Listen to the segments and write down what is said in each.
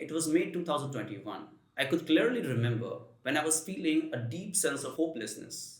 It was May 2021. I could clearly remember when I was feeling a deep sense of hopelessness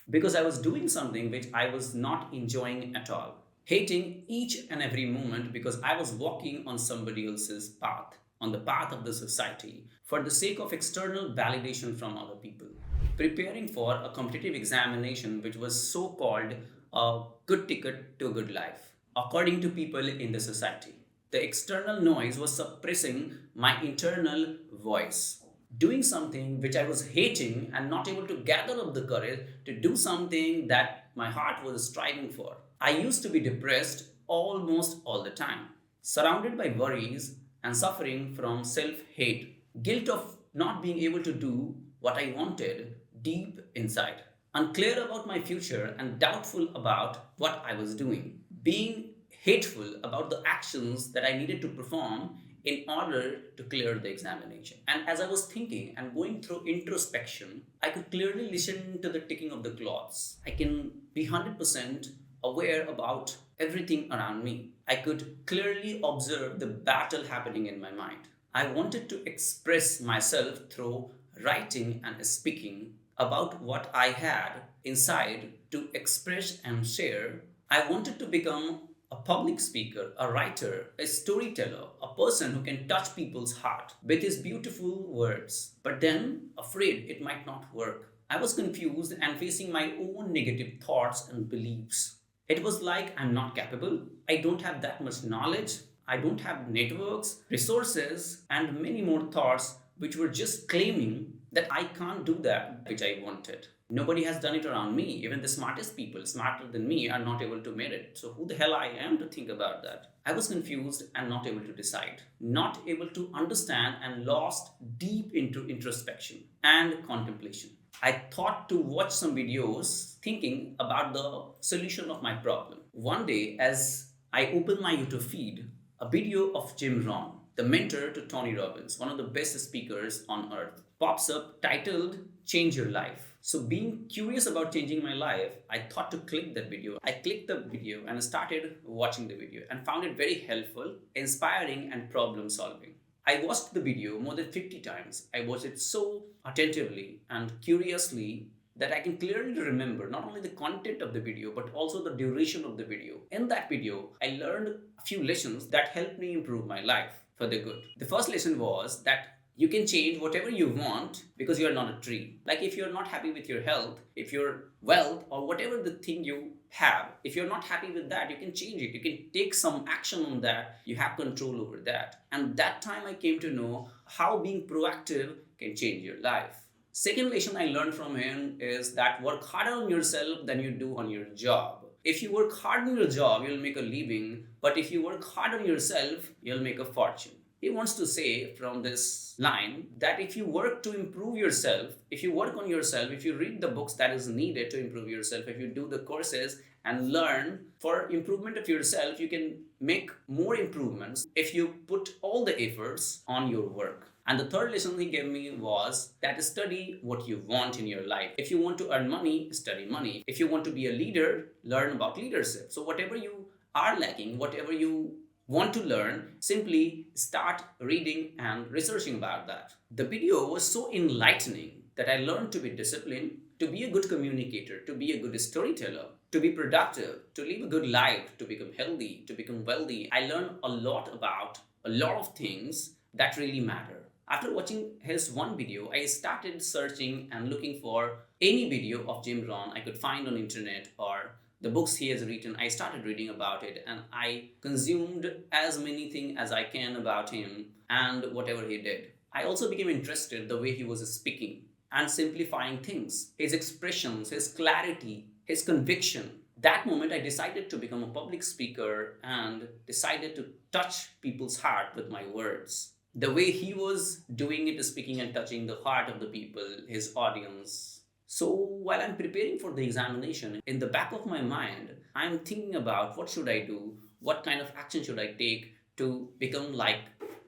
because I was doing something which I was not enjoying at all, hating each and every moment because I was walking on somebody else's path, on the path of the society, for the sake of external validation from other people, preparing for a competitive examination which was so called a good ticket to a good life, according to people in the society. The external noise was suppressing my internal voice, doing something which I was hating and not able to gather up the courage to do something that my heart was striving for. I used to be depressed almost all the time, surrounded by worries and suffering from self hate, guilt of not being able to do what I wanted deep inside, unclear about my future and doubtful about what I was doing, being hateful about the actions that I needed to perform in order to clear the examination. And as I was thinking and going through introspection, I could clearly listen to the ticking of the clocks. I can be 100% aware about everything around me. I could clearly observe the battle happening in my mind. I wanted to express myself through writing and speaking about what I had inside to express and share. I wanted to become a public speaker, a writer, a storyteller, a person who can touch people's heart with his beautiful words, but then afraid it might not work. I was confused and facing my own negative thoughts and beliefs. It was like I'm not capable, I don't have that much knowledge, I don't have networks, resources, and many more thoughts which were just claiming that I can't do that which I wanted. Nobody has done it around me. Even the smartest people, smarter than me, are not able to make it. So who the hell I am to think about that? I was confused and not able to decide, not able to understand and lost deep into introspection and contemplation. I thought to watch some videos thinking about the solution of my problem. One day, as I opened my YouTube feed, a video of Jim Rohn, the mentor to Tony Robbins, one of the best speakers on earth, pops up titled Change Your Life. So being curious about changing my life, I thought to click that video. I clicked the video and started watching the video and found it very helpful, inspiring and problem solving. I watched the video more than 50 times. I watched it so attentively and curiously that I can clearly remember not only the content of the video but also the duration of the video. In that video, I learned a few lessons that helped me improve my life for the good. The first lesson was that you can change whatever you want because you are not a tree. Like if you're not happy with your health, if your wealth or whatever the thing you have, if you're not happy with that, you can change it. You can take some action on that. You have control over that. And that time I came to know how being proactive can change your life. Second lesson I learned from him is that work harder on yourself than you do on your job. If you work hard on your job, you'll make a living. But if you work hard on yourself, you'll make a fortune. He wants to say from this line that if you work to improve yourself, if you work on yourself, if you read the books that is needed to improve yourself, if you do the courses and learn for improvement of yourself, you can make more improvements if you put all the efforts on your work. And the third lesson he gave me was that study what you want in your life. If you want to earn money, study money. If you want to be a leader, learn about leadership. So whatever you are lacking, whatever you want to learn, simply start reading and researching about that. The video was so enlightening that I learned to be disciplined, to be a good communicator, to be a good storyteller, to be productive, to live a good life, to become healthy, to become wealthy. I learned a lot about a lot of things that really matter. After watching his one video, I started searching and looking for any video of Jim Rohn I could find on internet or the books he has written. I started reading about it and I consumed as many things as I can about him and whatever he did. I also became interested the way he was speaking and simplifying things, his expressions, his clarity, his conviction. That moment I decided to become a public speaker and decided to touch people's heart with my words. The way he was doing it, speaking and touching the heart of the people, his audience. So while I'm preparing for the examination, in the back of my mind, I'm thinking about what should I do, what kind of action should I take to become like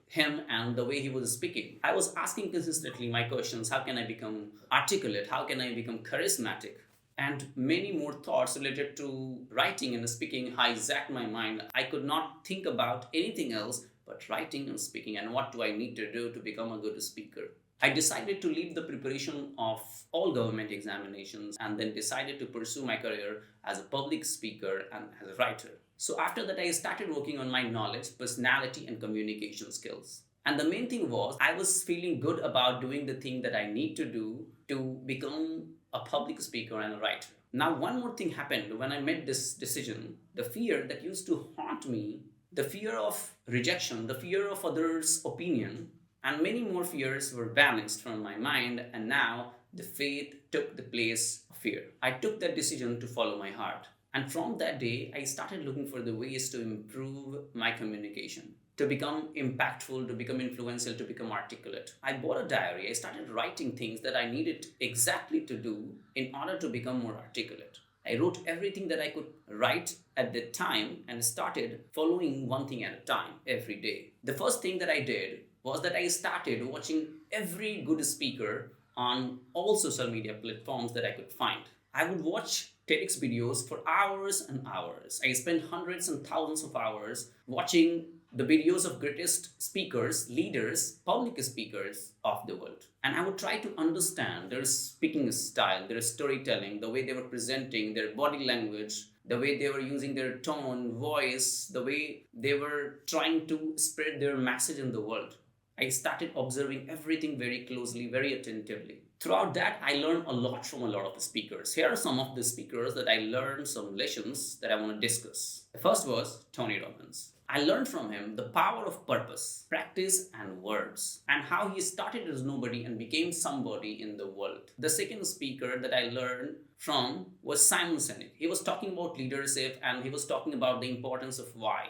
him and the way he was speaking. I was asking consistently my questions, how can I become articulate, how can I become charismatic? And many more thoughts related to writing and speaking hijacked my mind. I could not think about anything else but writing and speaking. And what do I need to do to become a good speaker? I decided to leave the preparation of all government examinations and then decided to pursue my career as a public speaker and as a writer. So after that, I started working on my knowledge, personality, and communication skills. And the main thing was I was feeling good about doing the thing that I need to do to become a public speaker and a writer. Now, one more thing happened when I made this decision. The fear that used to haunt me, the fear of rejection, the fear of others' opinion, and many more fears were banished from my mind, and now the faith took the place of fear. I took that decision to follow my heart. And from that day, I started looking for the ways to improve my communication, to become impactful, to become influential, to become articulate. I bought a diary. I started writing things that I needed exactly to do in order to become more articulate. I wrote everything that I could write at that time and started following one thing at a time every day. The first thing that I did was that I started watching every good speaker on all social media platforms that I could find. I would watch TEDx videos for hours and hours. I spent hundreds and thousands of hours watching the videos of greatest speakers, leaders, public speakers of the world. And I would try to understand their speaking style, their storytelling, the way they were presenting, their body language, the way they were using their tone, voice, the way they were trying to spread their message in the world. I started observing everything very closely, very attentively. Throughout that, I learned a lot from a lot of the speakers. Here are some of the speakers that I learned some lessons that I want to discuss. The first was Tony Robbins. I learned from him the power of purpose, practice, and words, and how he started as nobody and became somebody in the world. The second speaker that I learned from was Simon Sinek. He was talking about leadership and he was talking about the importance of why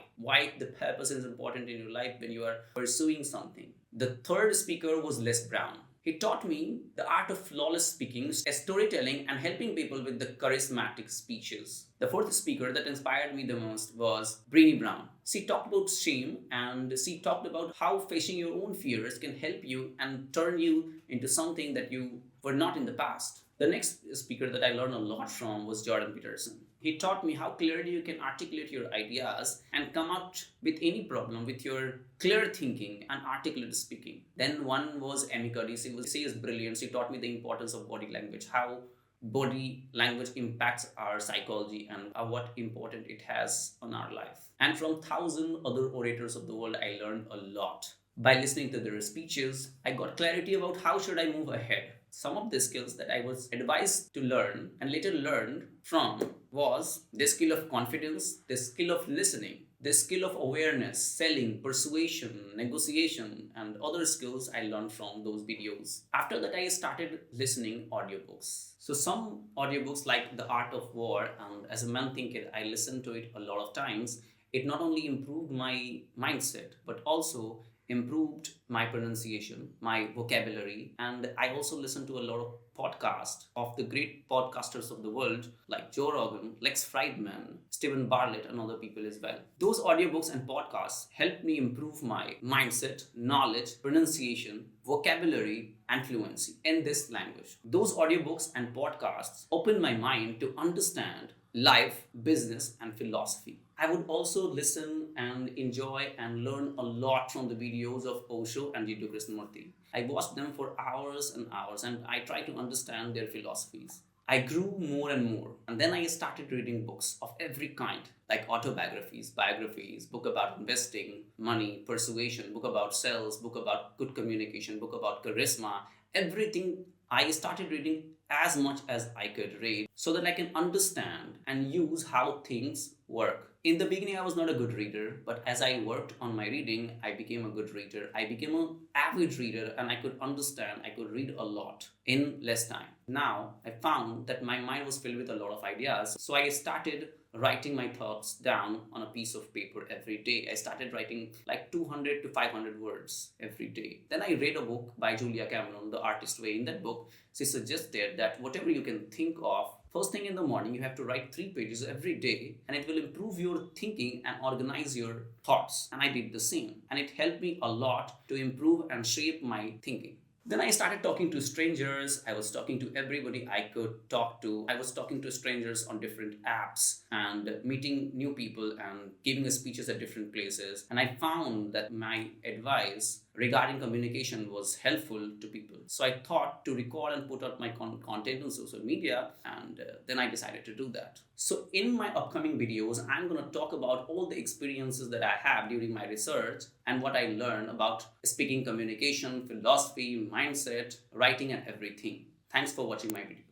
the purpose is important in your life when you are pursuing something. The third speaker was Les Brown. He taught me the art of flawless speaking, storytelling, and helping people with the charismatic speeches. The fourth speaker that inspired me the most was Brené Brown. She talked about shame and she talked about how facing your own fears can help you and turn you into something that you were not in the past. The next speaker that I learned a lot from was Jordan Peterson. He taught me how clearly you can articulate your ideas and come out with any problem with your clear thinking and articulate speaking. Then one was Amy Cuddy. She is brilliant. She taught me the importance of body language, how body language impacts our psychology and what important it has on our life. And from 1,000 other orators of the world, I learned a lot. By listening to their speeches, I got clarity about how should I move ahead. Some of the skills that I was advised to learn and later learned from was the skill of confidence, the skill of listening, the skill of awareness, selling, persuasion, negotiation, and other skills I learned from those videos. After that, I started listening audiobooks. So some audiobooks like The Art of War, and as a man thinker, I listened to it a lot of times. It not only improved my mindset, but also improved my pronunciation, my vocabulary, and I also listened to a lot of podcasts of the great podcasters of the world like Joe Rogan, Lex Friedman, Stephen Bartlett, and other people as well. Those audiobooks and podcasts helped me improve my mindset, knowledge, pronunciation, vocabulary, and fluency in this language. Those audiobooks and podcasts opened my mind to understand life, business, and philosophy. I would also listen and enjoy and learn a lot from the videos of Osho and Jiddu Krishnamurti. I watched them for hours and hours and I tried to understand their philosophies. I grew more and more, and then I started reading books of every kind, like autobiographies, biographies, book about investing, money, persuasion, book about sales, book about good communication, book about charisma, everything. I started reading as much as I could read so that I can understand and use how things work. In the beginning, I was not a good reader, but as I worked on my reading, I became a good reader. I became an avid reader and I could understand, I could read a lot in less time. Now, I found that my mind was filled with a lot of ideas. So I started writing my thoughts down on a piece of paper every day. I started writing like 200 to 500 words every day. Then I read a book by Julia Cameron, The Artist Way. In that book, she suggested that whatever you can think of, first thing in the morning, you have to write 3 pages every day, and it will improve your thinking and organize your thoughts. And I did the same. And it helped me a lot to improve and shape my thinking. Then I started talking to strangers. I was talking to everybody I could talk to. I was talking to strangers on different apps and meeting new people and giving speeches at different places. And I found that my advice regarding communication was helpful to people. So I thought to record and put out my content on social media, and then I decided to do that. So in my upcoming videos, I'm going to talk about all the experiences that I have during my research and what I learned about speaking, communication, philosophy, mindset, writing, and everything. Thanks for watching my video.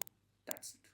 That's it.